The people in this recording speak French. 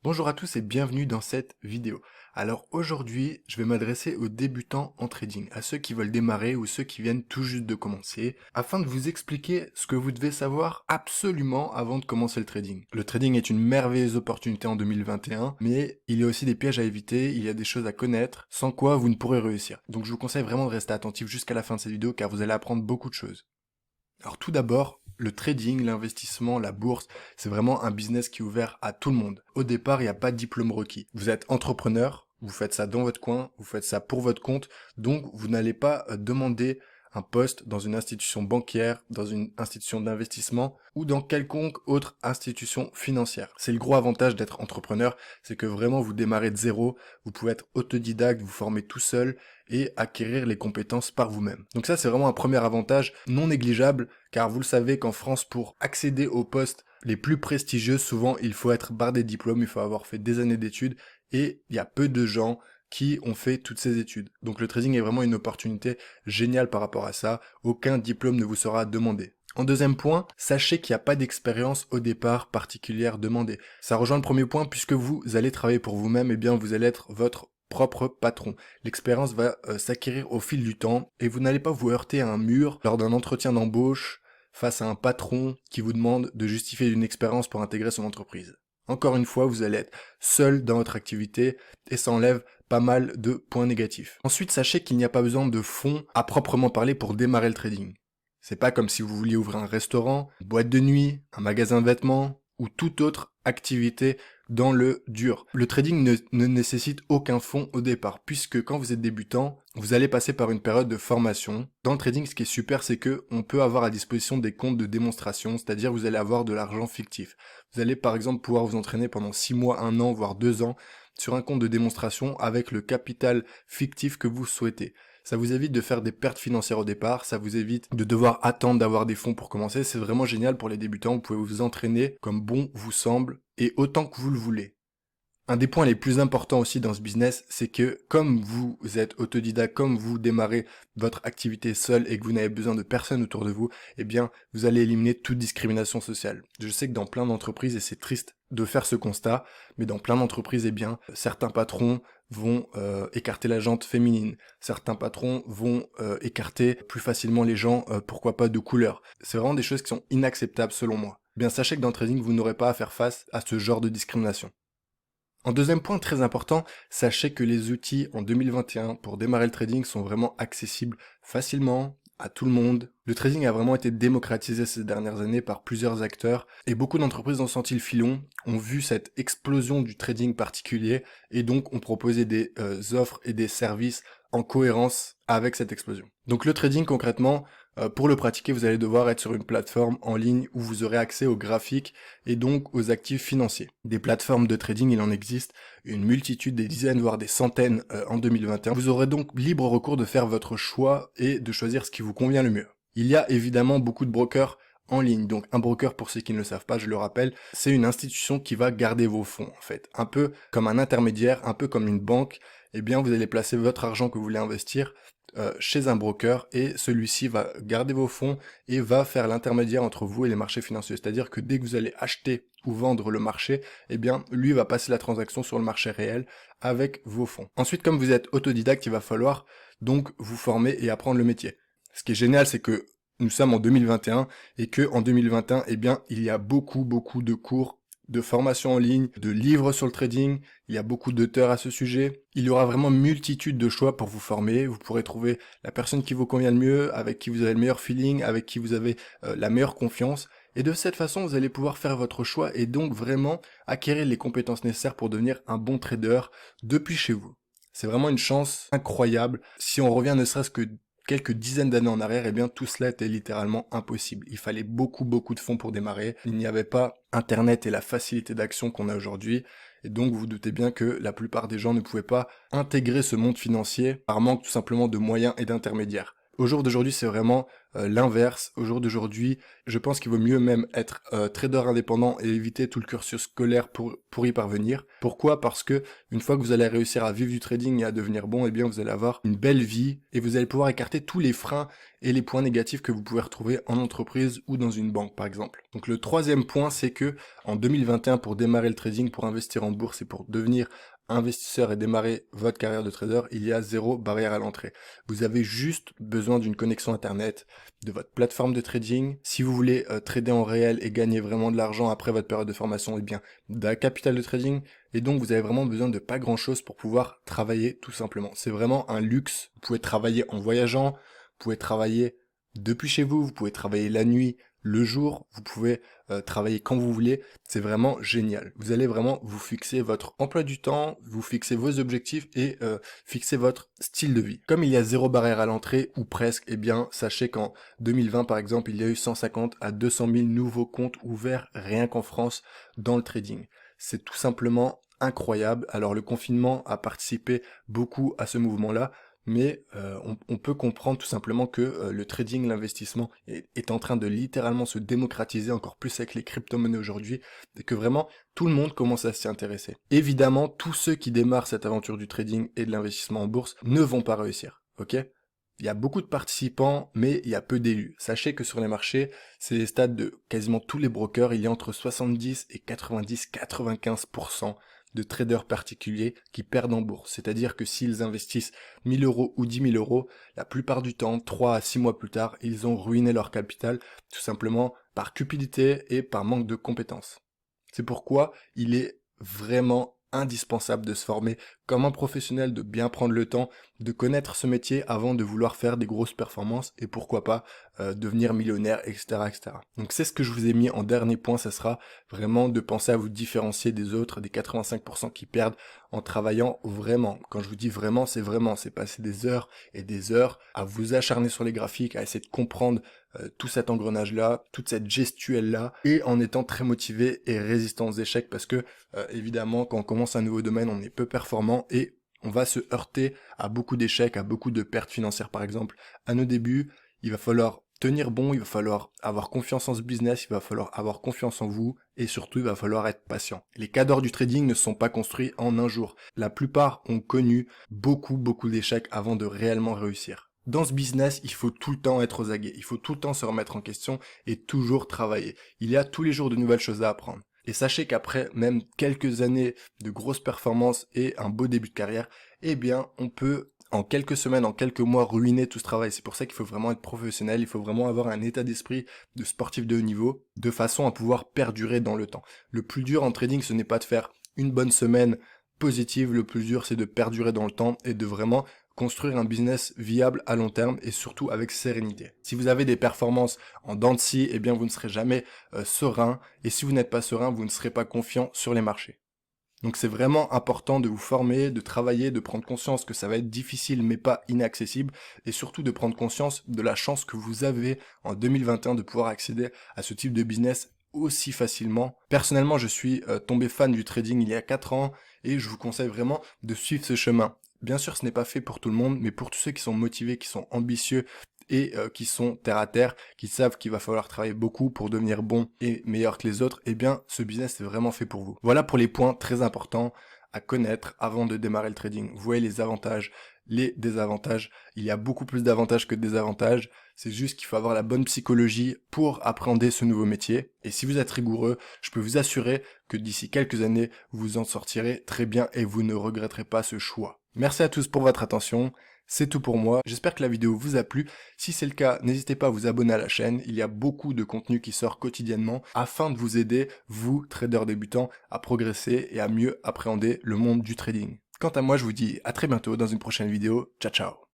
Bonjour à tous et bienvenue dans cette vidéo. Alors aujourd'hui, je vais m'adresser aux débutants en trading, à ceux qui veulent démarrer ou ceux qui viennent tout juste de commencer, afin de vous expliquer ce que vous devez savoir absolument avant de commencer le trading. Le trading est une merveilleuse opportunité en 2021, mais il y a aussi des pièges à éviter, il y a des choses à connaître, sans quoi vous ne pourrez réussir. Donc je vous conseille vraiment de rester attentif jusqu'à la fin de cette vidéo car vous allez apprendre beaucoup de choses. Alors tout d'abord, le trading, l'investissement, la bourse, c'est vraiment un business qui est ouvert à tout le monde. Au départ, il n'y a pas de diplôme requis. Vous êtes entrepreneur, vous faites ça dans votre coin, vous faites ça pour votre compte, donc vous n'allez pas demander un poste dans une institution bancaire, dans une institution d'investissement ou dans quelconque autre institution financière. C'est le gros avantage d'être entrepreneur, c'est que vraiment vous démarrez de zéro, vous pouvez être autodidacte, vous former tout seul et acquérir les compétences par vous-même. Donc ça, c'est vraiment un premier avantage non négligeable, car vous le savez qu'en France, pour accéder aux postes les plus prestigieux, souvent il faut être bardé de diplômes, il faut avoir fait des années d'études, et il y a peu de gens qui ont fait toutes ces études. Donc le trading est vraiment une opportunité géniale par rapport à ça, aucun diplôme ne vous sera demandé. En deuxième point, sachez qu'il n'y a pas d'expérience au départ particulière demandée. Ça rejoint le premier point, puisque vous allez travailler pour vous-même, et bien vous allez être votre propre patron. L'expérience va s'acquérir au fil du temps, et vous n'allez pas vous heurter à un mur lors d'un entretien d'embauche face à un patron qui vous demande de justifier d'une expérience pour intégrer son entreprise. Encore une fois, vous allez être seul dans votre activité et ça enlève pas mal de points négatifs. Ensuite, sachez qu'il n'y a pas besoin de fonds à proprement parler pour démarrer le trading. C'est pas comme si vous vouliez ouvrir un restaurant, une boîte de nuit, un magasin de vêtements ou toute autre activité dans le dur. Le trading ne nécessite aucun fonds au départ, puisque quand vous êtes débutant, vous allez passer par une période de formation. Dans le trading, ce qui est super, c'est que on peut avoir à disposition des comptes de démonstration, c'est-à-dire vous allez avoir de l'argent fictif. Vous allez par exemple pouvoir vous entraîner pendant 6 mois, 1 an, voire 2 ans sur un compte de démonstration avec le capital fictif que vous souhaitez. Ça vous évite de faire des pertes financières au départ, ça vous évite de devoir attendre d'avoir des fonds pour commencer, c'est vraiment génial pour les débutants, vous pouvez vous entraîner comme bon vous semble et autant que vous le voulez. Un des points les plus importants aussi dans ce business, c'est que comme vous êtes autodidacte, comme vous démarrez votre activité seul et que vous n'avez besoin de personne autour de vous, eh bien, vous allez éliminer toute discrimination sociale. Je sais que dans plein d'entreprises, et c'est triste de faire ce constat, mais dans plein d'entreprises, eh bien, certains patrons vont écarter la jante féminine, certains patrons vont écarter plus facilement les gens, pourquoi pas de couleur. C'est vraiment des choses qui sont inacceptables selon moi. Eh bien, sachez que dans le trading, vous n'aurez pas à faire face à ce genre de discrimination. En deuxième point très important, sachez que les outils en 2021 pour démarrer le trading sont vraiment accessibles facilement à tout le monde. Le trading a vraiment été démocratisé ces dernières années par plusieurs acteurs et beaucoup d'entreprises ont senti le filon, ont vu cette explosion du trading particulier et donc ont proposé des offres et des services en cohérence avec cette explosion. Donc le trading concrètement, pour le pratiquer, vous allez devoir être sur une plateforme en ligne où vous aurez accès aux graphiques et donc aux actifs financiers. Des plateformes de trading, il en existe une multitude, des dizaines, voire des centaines en 2021. Vous aurez donc libre recours de faire votre choix et de choisir ce qui vous convient le mieux. Il y a évidemment beaucoup de brokers en ligne. Donc un broker, pour ceux qui ne le savent pas, je le rappelle, c'est une institution qui va garder vos fonds en fait. Un peu comme un intermédiaire, un peu comme une banque, eh bien vous allez placer votre argent que vous voulez investir chez un broker et celui-ci va garder vos fonds et va faire l'intermédiaire entre vous et les marchés financiers. C'est-à-dire que dès que vous allez acheter ou vendre le marché, eh bien lui va passer la transaction sur le marché réel avec vos fonds. Ensuite, comme vous êtes autodidacte, il va falloir donc vous former et apprendre le métier. Ce qui est génial, c'est que nous sommes en 2021 et que en 2021, eh bien, il y a beaucoup de cours, de formations en ligne, de livres sur le trading. Il y a beaucoup d'auteurs à ce sujet. Il y aura vraiment multitude de choix pour vous former. Vous pourrez trouver la personne qui vous convient le mieux, avec qui vous avez le meilleur feeling, avec qui vous avez la meilleure confiance. Et de cette façon, vous allez pouvoir faire votre choix et donc vraiment acquérir les compétences nécessaires pour devenir un bon trader depuis chez vous. C'est vraiment une chance incroyable. Si on revient ne serait-ce que quelques dizaines d'années en arrière, eh bien tout cela était littéralement impossible. Il fallait beaucoup de fonds pour démarrer. Il n'y avait pas Internet et la facilité d'action qu'on a aujourd'hui. Et donc vous vous doutez bien que la plupart des gens ne pouvaient pas intégrer ce monde financier par manque tout simplement de moyens et d'intermédiaires. Au jour d'aujourd'hui, c'est vraiment l'inverse. Au jour d'aujourd'hui, je pense qu'il vaut mieux même être trader indépendant et éviter tout le cursus scolaire pour y parvenir. Pourquoi? Parce que une fois que vous allez réussir à vivre du trading et à devenir bon, eh bien vous allez avoir une belle vie et vous allez pouvoir écarter tous les freins et les points négatifs que vous pouvez retrouver en entreprise ou dans une banque par exemple. Donc le troisième point, c'est que en 2021, pour démarrer le trading, pour investir en bourse et pour devenir investisseur et démarrer votre carrière de trader, il y a zéro barrière à l'entrée. Vous avez juste besoin d'une connexion internet, de votre plateforme de trading. Si vous voulez trader en réel et gagner vraiment de l'argent après votre période de formation, eh bien d'un capital de trading. Et donc vous avez vraiment besoin de pas grand chose pour pouvoir travailler tout simplement. C'est vraiment un luxe. Vous pouvez travailler en voyageant, vous pouvez travailler depuis chez vous, vous pouvez travailler la nuit, le jour, vous pouvez travailler quand vous voulez, c'est vraiment génial. Vous allez vraiment vous fixer votre emploi du temps, vous fixer vos objectifs et fixer votre style de vie. Comme il y a zéro barrière à l'entrée, ou presque, eh bien sachez qu'en 2020 par exemple, il y a eu 150 à 200 000 nouveaux comptes ouverts rien qu'en France dans le trading. C'est tout simplement incroyable. Alors le confinement a participé beaucoup à ce mouvement-là, mais on peut comprendre tout simplement que le trading, l'investissement est en train de littéralement se démocratiser encore plus avec les crypto-monnaies aujourd'hui, et que vraiment tout le monde commence à s'y intéresser. Évidemment, tous ceux qui démarrent cette aventure du trading et de l'investissement en bourse ne vont pas réussir, ok? Il y a beaucoup de participants, mais il y a peu d'élus. Sachez que sur les marchés, c'est les stats de quasiment tous les brokers, il y a entre 70 et 90-95% de traders particuliers qui perdent en bourse. C'est-à-dire que s'ils investissent 1000 euros ou 10 000 euros, la plupart du temps, 3 à 6 mois plus tard, ils ont ruiné leur capital, tout simplement par cupidité et par manque de compétences. C'est pourquoi il est vraiment indispensable de se former comme un professionnel, de bien prendre le temps, de connaître ce métier avant de vouloir faire des grosses performances et pourquoi pas devenir millionnaire, etc., etc. Donc c'est ce que je vous ai mis en dernier point, ça sera vraiment de penser à vous différencier des autres, des 85% qui perdent en travaillant vraiment. Quand je vous dis vraiment, c'est passer des heures et des heures à vous acharner sur les graphiques, à essayer de comprendre tout cet engrenage-là, toute cette gestuelle-là, et en étant très motivé et résistant aux échecs, parce que évidemment, quand on commence un nouveau domaine, on est peu performant et on va se heurter à beaucoup d'échecs, à beaucoup de pertes financières par exemple. À nos débuts, il va falloir tenir bon, il va falloir avoir confiance en ce business, il va falloir avoir confiance en vous, et surtout il va falloir être patient. Les cadors du trading ne sont pas construits en un jour. La plupart ont connu beaucoup d'échecs avant de réellement réussir. Dans ce business, il faut tout le temps être aux aguets, il faut tout le temps se remettre en question et toujours travailler. Il y a tous les jours de nouvelles choses à apprendre. Et sachez qu'après même quelques années de grosses performances et un beau début de carrière, eh bien on peut en quelques semaines, en quelques mois ruiner tout ce travail. C'est pour ça qu'il faut vraiment être professionnel, il faut vraiment avoir un état d'esprit de sportif de haut niveau, de façon à pouvoir perdurer dans le temps. Le plus dur en trading, ce n'est pas de faire une bonne semaine positive, le plus dur c'est de perdurer dans le temps et de vraiment construire un business viable à long terme et surtout avec sérénité. Si vous avez des performances en dents de scie, eh bien vous ne serez jamais serein, et si vous n'êtes pas serein, vous ne serez pas confiant sur les marchés. Donc c'est vraiment important de vous former, de travailler, de prendre conscience que ça va être difficile mais pas inaccessible, et surtout de prendre conscience de la chance que vous avez en 2021 de pouvoir accéder à ce type de business aussi facilement. Personnellement, je suis tombé fan du trading il y a 4 ans et je vous conseille vraiment de suivre ce chemin. Bien sûr, ce n'est pas fait pour tout le monde, mais pour tous ceux qui sont motivés, qui sont ambitieux et qui sont terre à terre, qui savent qu'il va falloir travailler beaucoup pour devenir bon et meilleur que les autres, eh bien, ce business est vraiment fait pour vous. Voilà pour les points très importants à connaître avant de démarrer le trading. Vous voyez les avantages, les désavantages. Il y a beaucoup plus d'avantages que de désavantages. C'est juste qu'il faut avoir la bonne psychologie pour appréhender ce nouveau métier. Et si vous êtes rigoureux, je peux vous assurer que d'ici quelques années, vous en sortirez très bien et vous ne regretterez pas ce choix. Merci à tous pour votre attention. C'est tout pour moi, j'espère que la vidéo vous a plu. Si c'est le cas, n'hésitez pas à vous abonner à la chaîne, il y a beaucoup de contenu qui sort quotidiennement afin de vous aider, vous, traders débutants, à progresser et à mieux appréhender le monde du trading. Quant à moi, je vous dis à très bientôt dans une prochaine vidéo. Ciao ciao.